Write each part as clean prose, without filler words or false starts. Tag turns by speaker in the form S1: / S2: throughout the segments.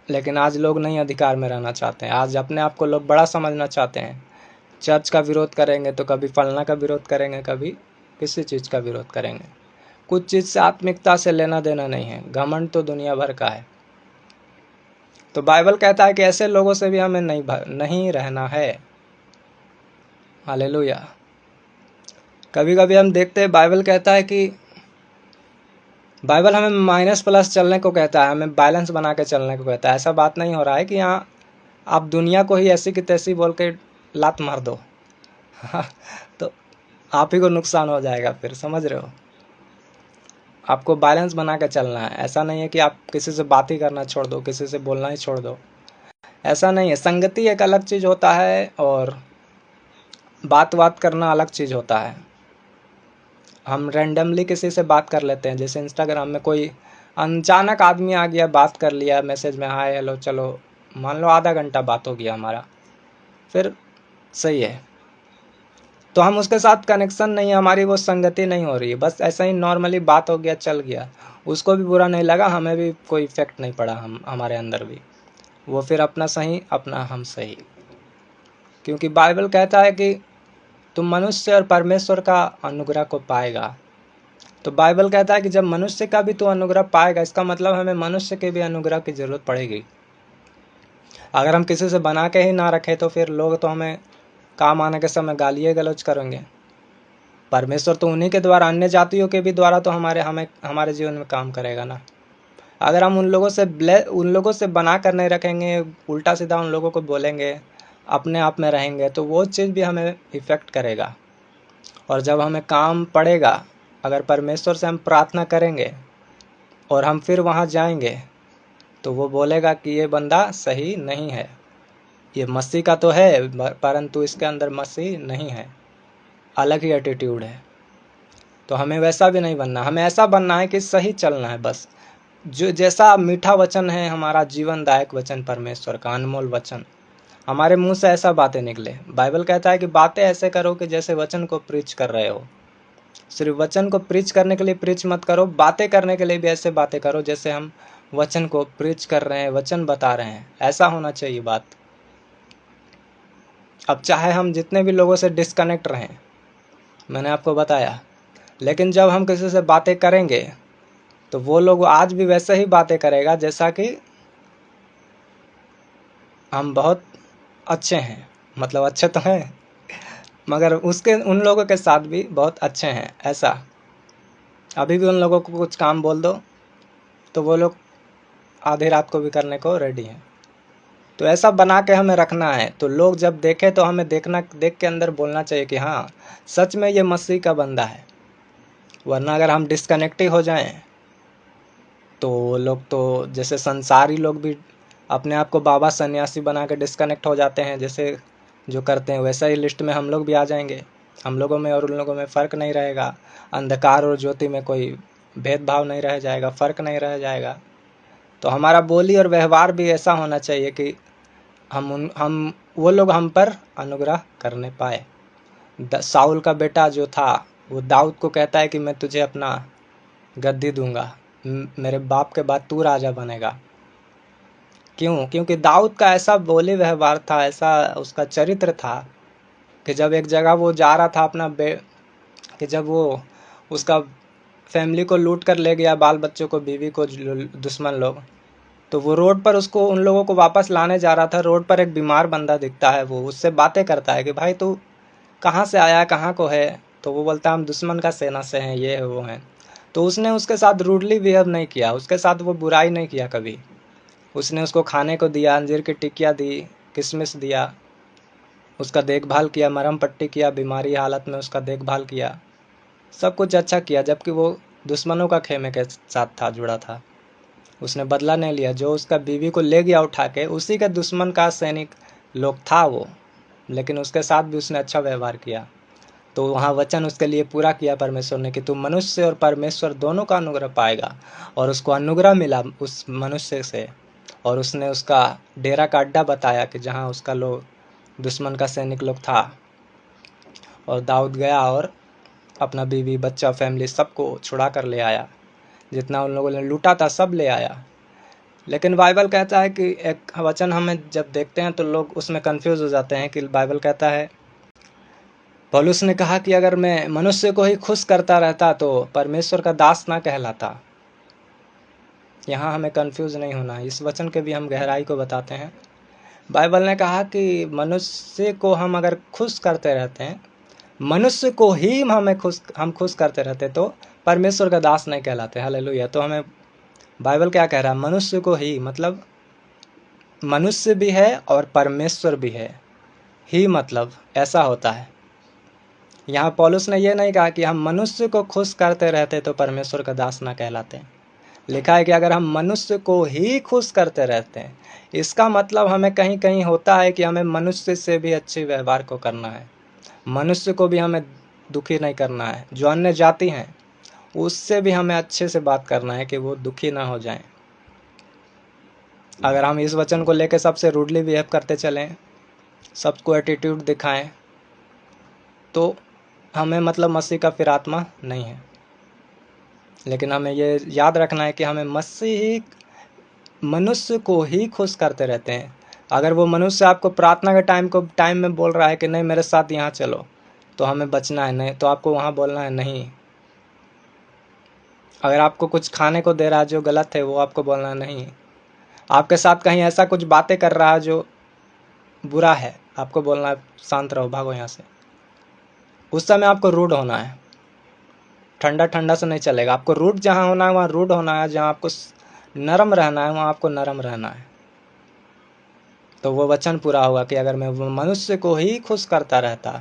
S1: लेकिन आज लोग नहीं अधिकार में रहना चाहते हैं। आज अपने आप को लोग बड़ा समझना चाहते हैं। चर्च का विरोध करेंगे तो कभी फलना का विरोध करेंगे, कभी किसी चीज़ का विरोध करेंगे। कुछ चीज़ से आत्मिकता से लेना देना नहीं है। घमंड तो दुनिया भर का है। तो बाइबल कहता है कि ऐसे लोगों से भी हमें नहीं रहना है। हालेलुया। कभी कभी हम देखते हैं बाइबल कहता है कि बाइबल हमें माइनस प्लस चलने को कहता है, हमें बैलेंस बना के चलने को कहता है। ऐसा बात नहीं हो रहा है कि यहाँ आप दुनिया को ही ऐसी की तैसी बोल के लात मार दो तो आप ही को नुकसान हो जाएगा फिर, समझ रहे हो। आपको बैलेंस बना के चलना है। ऐसा नहीं है कि आप किसी से बात ही करना छोड़ दो, किसी से बोलना ही छोड़ दो, ऐसा नहीं है। संगति एक अलग चीज़ होता है और बात करना अलग चीज़ होता है। हम रैंडमली किसी से बात कर लेते हैं, जैसे इंस्टाग्राम में कोई अचानक आदमी आ गया, बात कर लिया मैसेज में, हाय हेलो, चलो मान लो आधा घंटा बात हो गया हमारा, फिर सही है। तो हम उसके साथ कनेक्शन नहीं है, हमारी वो संगति नहीं हो रही है, बस ऐसा ही नॉर्मली बात हो गया, चल गया। उसको भी बुरा नहीं लगा, हमें भी कोई इफेक्ट नहीं पड़ा, हमारे अंदर भी वो फिर अपना सही, अपना हम सही। क्योंकि बाइबल कहता है कि तुम मनुष्य और परमेश्वर का अनुग्रह को पाएगा। तो बाइबल कहता है कि जब मनुष्य का भी तू अनुग्रह पाएगा, इसका मतलब हमें मनुष्य के भी अनुग्रह की ज़रूरत पड़ेगी। अगर हम किसी से बना के ही ना रखें तो फिर लोग तो हमें काम आने के समय गालियाँ गलौज करेंगे। परमेश्वर तो उन्हीं के द्वारा, अन्य जातियों के भी द्वारा तो हमारे जीवन में काम करेगा ना। अगर हम उन लोगों से बना कर नहीं रखेंगे, उल्टा सीधा उन लोगों को बोलेंगे, अपने आप में रहेंगे, तो वो चीज़ भी हमें इफ़ेक्ट करेगा। और जब हमें काम पड़ेगा, अगर परमेश्वर से हम प्रार्थना करेंगे और हम फिर वहाँ जाएंगे, तो वो बोलेगा कि ये बंदा सही नहीं है, ये मसीह का तो है परंतु इसके अंदर मसीह नहीं है, अलग ही एटीट्यूड है। तो हमें वैसा भी नहीं बनना, हमें ऐसा बनना है कि सही चलना है बस। जो जैसा मीठा वचन है हमारा, जीवनदायक वचन, परमेश्वर का अनमोल वचन, हमारे मुंह से ऐसा बातें निकले। बाइबल कहता है कि बातें ऐसे करो कि जैसे वचन को प्रीच कर रहे हो। सिर्फ वचन को प्रीच करने के लिए प्रीच मत करो, बातें करने के लिए भी ऐसे बातें करो जैसे हम वचन को प्रीच कर रहे हैं, वचन बता रहे हैं। ऐसा होना चाहिए बात। अब चाहे हम जितने भी लोगों से डिस्कनेक्ट रहें, मैंने आपको बताया, लेकिन जब हम किसी से बातें करेंगे तो वो लोग आज भी वैसे ही बातें करेगा जैसा कि हम बहुत अच्छे हैं। मतलब अच्छे तो हैं, मगर उन लोगों के साथ भी बहुत अच्छे हैं। ऐसा अभी भी उन लोगों को कुछ काम बोल दो तो वो लोग आधी रात को भी करने को रेडी हैं। तो ऐसा बना के हमें रखना है। तो लोग जब देखें तो हमें देख के अंदर बोलना चाहिए कि हाँ, सच में ये मसीह का बंदा है। वरना अगर हम डिस्कनेक्ट ही हो जाएं तो लोग तो जैसे संसारी लोग भी अपने आप को बाबा सन्यासी बना के डिस्कनेक्ट हो जाते हैं, जैसे जो करते हैं वैसा ही लिस्ट में हम लोग भी आ जाएंगे। हम लोगों में और उन लोगों में फ़र्क नहीं रहेगा। अंधकार और ज्योति में कोई भेदभाव नहीं रह जाएगा, फ़र्क नहीं रह जाएगा। तो हमारा बोली और व्यवहार भी ऐसा होना चाहिए कि हम वो लोग हम पर अनुग्रह करने पाए। साउल का बेटा जो था वो दाऊद को कहता है कि मैं तुझे अपना गद्दी दूंगा, मेरे बाप के बाद तू राजा बनेगा। क्यों? क्योंकि दाऊद का ऐसा बोली व्यवहार था, ऐसा उसका चरित्र था कि जब एक जगह वो जा रहा था कि जब वो उसका फैमिली को लूट कर ले गया, बाल बच्चों को, बीवी को दुश्मन लोग, तो वो रोड पर उसको उन लोगों को वापस लाने जा रहा था। रोड पर एक बीमार बंदा दिखता है, वो उससे बातें करता है कि भाई तू कहाँ से आया, कहाँ को है? तो वो बोलता है हम दुश्मन का सेना से हैं, ये है वो हैं। तो उसने उसके साथ रूडली बिहेव नहीं किया, उसके साथ वो बुराई नहीं किया कभी। उसने उसको खाने को दिया, अंजीर की टिक्कियाँ दी, किशमिश दिया, उसका देखभाल किया, मरहम पट्टी किया, बीमारी हालत में उसका देखभाल किया, सब कुछ अच्छा किया। जबकि वो दुश्मनों का खेमे के साथ था, जुड़ा था। उसने बदला नहीं लिया। जो उसका बीवी को ले गया उठा के, उसी के दुश्मन का सैनिक लोग था वो, लेकिन उसके साथ भी उसने अच्छा व्यवहार किया। तो वहाँ वचन उसके लिए पूरा किया परमेश्वर ने कि तू मनुष्य और परमेश्वर दोनों का अनुग्रह पाएगा। और उसको अनुग्रह मिला उस मनुष्य से, और उसने उसका डेरा का अड्डा बताया कि जहाँ उसका लोग, दुश्मन का सैनिक लोग था। और दाऊद गया और अपना बीवी, बच्चा, फैमिली सबको छुड़ा कर ले आया। जितना उन लोगों ने लूटा था सब ले आया। लेकिन बाइबल कहता है कि एक वचन हमें जब देखते हैं तो लोग उसमें कंफ्यूज हो जाते हैं कि बाइबल कहता है, पौलुस ने कहा कि अगर मैं मनुष्य को ही खुश करता रहता तो परमेश्वर का दास ना कहलाता। यहाँ हमें कंफ्यूज नहीं होना है, इस वचन के भी हम गहराई को बताते हैं। बाइबल ने कहा कि मनुष्य को हम अगर खुश करते रहते हैं, मनुष्य को ही हम खुश करते रहते तो परमेश्वर का दास नहीं कहलाते। हालेलुया। तो हमें बाइबल क्या कह रहा है, मनुष्य को ही, मतलब मनुष्य भी है और परमेश्वर भी है, ही मतलब ऐसा होता है। यहाँ पौलुस ने यह नहीं कहा कि हम मनुष्य को खुश करते रहते तो परमेश्वर का दास ना कहलाते। लिखा है कि अगर हम मनुष्य को ही खुश करते रहते हैं, इसका मतलब हमें कहीं कहीं होता है कि हमें मनुष्य से भी अच्छे व्यवहार को करना है, मनुष्य को भी हमें दुखी नहीं करना है। जो अन्य जाति हैं उससे भी हमें अच्छे से बात करना है कि वो दुखी ना हो जाएं। अगर हम इस वचन को लेकर सबसे रूडली बिहेव करते चलें, सबको एटीट्यूड दिखाएं, तो हमें मतलब मसीह का फिर आत्मा नहीं है। लेकिन हमें ये याद रखना है कि हमें मसीह मनुष्य को ही खुश करते रहते हैं। अगर वो मनुष्य आपको प्रार्थना के टाइम में बोल रहा है कि नहीं मेरे साथ यहाँ चलो, तो हमें बचना है, नहीं तो आपको वहाँ बोलना है नहीं। अगर आपको कुछ खाने को दे रहा है जो गलत है, वो आपको बोलना है नहीं। आपके साथ कहीं ऐसा कुछ बातें कर रहा है जो बुरा है, आपको बोलना है शांत रहो, भागो यहाँ से। उस समय आपको रूड होना है, ठंडा ठंडा से नहीं चलेगा। आपको रूड जहाँ होना है वहाँ रूड होना है, जहाँ आपको नरम रहना है वहाँ आपको नरम रहना है। तो वो वचन पूरा होगा कि अगर मैं मनुष्य को ही खुश करता रहता,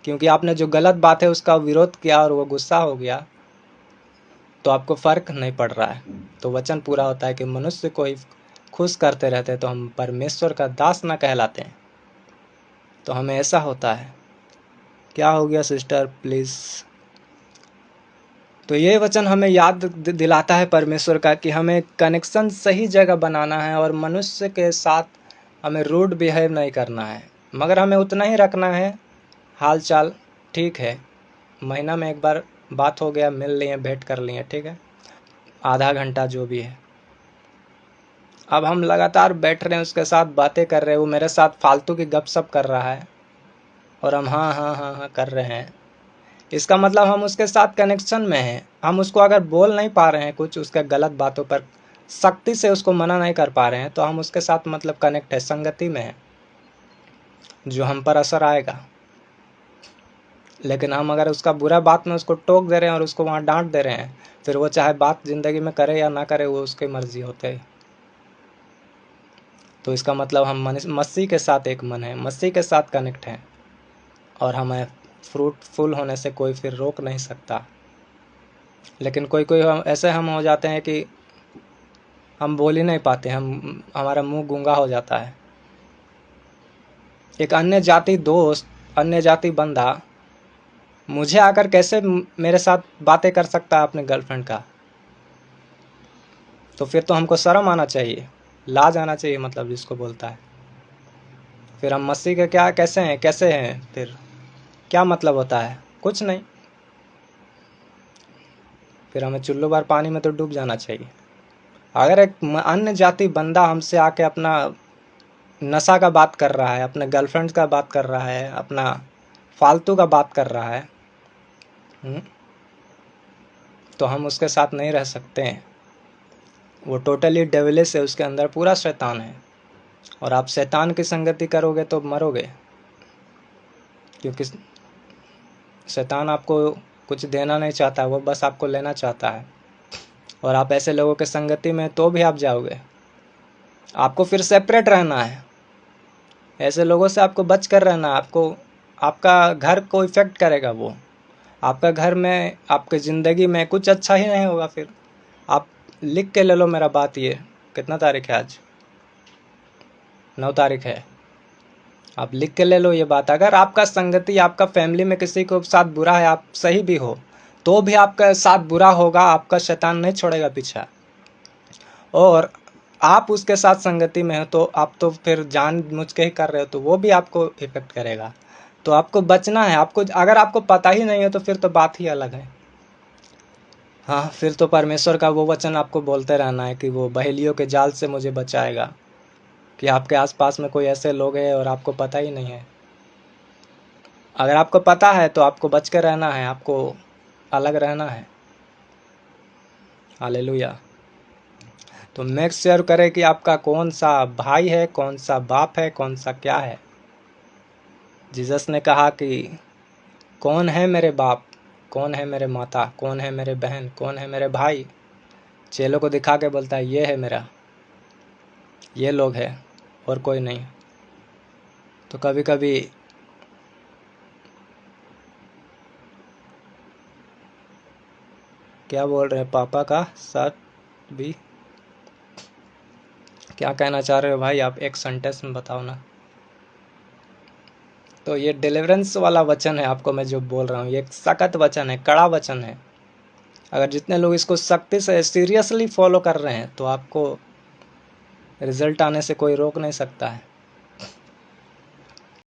S1: क्योंकि आपने जो गलत बात है उसका विरोध किया और वो गुस्सा हो गया, तो आपको फर्क नहीं पड़ रहा है। तो वचन पूरा होता है कि मनुष्य को ही खुश करते रहते तो हम परमेश्वर का दास ना कहलाते हैं। तो हमें ऐसा होता है। क्या हो गया सिस्टर प्लीज़? तो ये वचन हमें याद दिलाता है परमेश्वर का कि हमें कनेक्शन सही जगह बनाना है और मनुष्य के साथ हमें रूड बिहेव नहीं करना है, मगर हमें उतना ही रखना है हाल चाल ठीक है, महीना में एक बार बात हो गया, मिल लिए, भेंट कर लिए, ठीक है, आधा घंटा जो भी है। अब हम लगातार बैठ रहे हैं उसके साथ बातें कर रहे हैं, वो मेरे साथ फालतू की गपशप कर रहा है और हम हाँ हाँ हाँ हाँ कर रहे हैं, इसका मतलब हम उसके साथ कनेक्शन में हैं। हम उसको अगर बोल नहीं पा रहे हैं कुछ, उसके गलत बातों पर सख्ती से उसको मना नहीं कर पा रहे हैं, तो हम उसके साथ मतलब कनेक्ट है, संगति में है, जो हम पर असर आएगा। लेकिन हम अगर उसका बुरा बात में उसको टोक दे रहे हैं और उसको वहाँ डांट दे रहे हैं, फिर वो चाहे बात ज़िंदगी में करे या ना करे, वो उसकी मर्जी होते है। तो इसका मतलब हम मसीह के साथ एक मन है, मसीह के साथ कनेक्ट हैं, और हमें फ्रूटफुल होने से कोई फिर रोक नहीं सकता। लेकिन कोई कोई हम ऐसे हम हो जाते हैं कि हम बोल ही नहीं पाते, हमारा मुंह गूंगा हो जाता है। एक अन्य जाति दोस्त, अन्य जाति बंदा मुझे आकर कैसे मेरे साथ बातें कर सकता है अपने गर्लफ्रेंड का? तो फिर तो हमको शर्म आना चाहिए, लाज आना चाहिए, मतलब जिसको बोलता है। फिर हम मसीह के क्या कैसे हैं, फिर क्या मतलब होता है? कुछ नहीं। फिर हमें चुल्लू भर पानी में तो डूब जाना चाहिए। अगर एक अन्य जाति बंदा हमसे आके अपना नशा का बात कर रहा है, अपने गर्लफ्रेंड का बात कर रहा है, अपना फालतू का बात कर रहा है, तो हम उसके साथ नहीं रह सकते हैं। वो टोटली डेविलिश है, उसके अंदर पूरा शैतान है, और आप शैतान की संगति करोगे तो मरोगे, क्योंकि शैतान आपको कुछ देना नहीं चाहता, वो बस आपको लेना चाहता है। और आप ऐसे लोगों के संगति में तो भी आप जाओगे। आपको फिर सेपरेट रहना है, ऐसे लोगों से आपको बच कर रहना है। आपका घर को इफ़ेक्ट करेगा वो, आपका घर में, आपके ज़िंदगी में कुछ अच्छा ही नहीं होगा। फिर आप लिख के ले लो मेरा बात। ये कितना तारीख है आज? 9 तारीख है। आप लिख के ले लो ये बात। अगर आपका संगति, आपका फैमिली में किसी को साथ बुरा है, आप सही भी हो तो भी आपका साथ बुरा होगा, आपका शैतान नहीं छोड़ेगा पीछा। और आप उसके साथ संगति में हो तो आप तो फिर जानबूझ के ही कर रहे हो, तो वो भी आपको इफेक्ट करेगा। तो आपको बचना है। अगर आपको पता ही नहीं है तो फिर तो बात ही अलग है। हाँ, फिर तो परमेश्वर का वो वचन आपको बोलते रहना है कि वो बहेलियों के जाल से मुझे बचाएगा, कि आपके आसपास में कोई ऐसे लोग हैं और आपको पता ही नहीं है। अगर आपको पता है तो आपको बच के रहना है, आपको अलग रहना है। हालेलुया। तो मेक श्योर करें कि आपका कौन सा भाई है, कौन सा बाप है, कौन सा क्या है। जीसस ने कहा कि कौन है मेरे बाप, कौन है मेरे माता, कौन है मेरे बहन, कौन है मेरे भाई। चेलों को दिखा के बोलता है ये है मेरा, ये लोग हैं और कोई नहीं। तो कभी कभी क्या बोल रहे हैं पापा का साथ भी, क्या कहना चाह रहे हो भाई आप, एक सेंटेंस में बताओ ना। तो ये डिलीवरेंस वाला वचन है, आपको मैं जो बोल रहा हूँ ये एक सख्त वचन है, कड़ा वचन है। अगर जितने लोग इसको सख्ती से सीरियसली फॉलो कर रहे हैं तो आपको रिजल्ट आने से कोई रोक नहीं सकता है।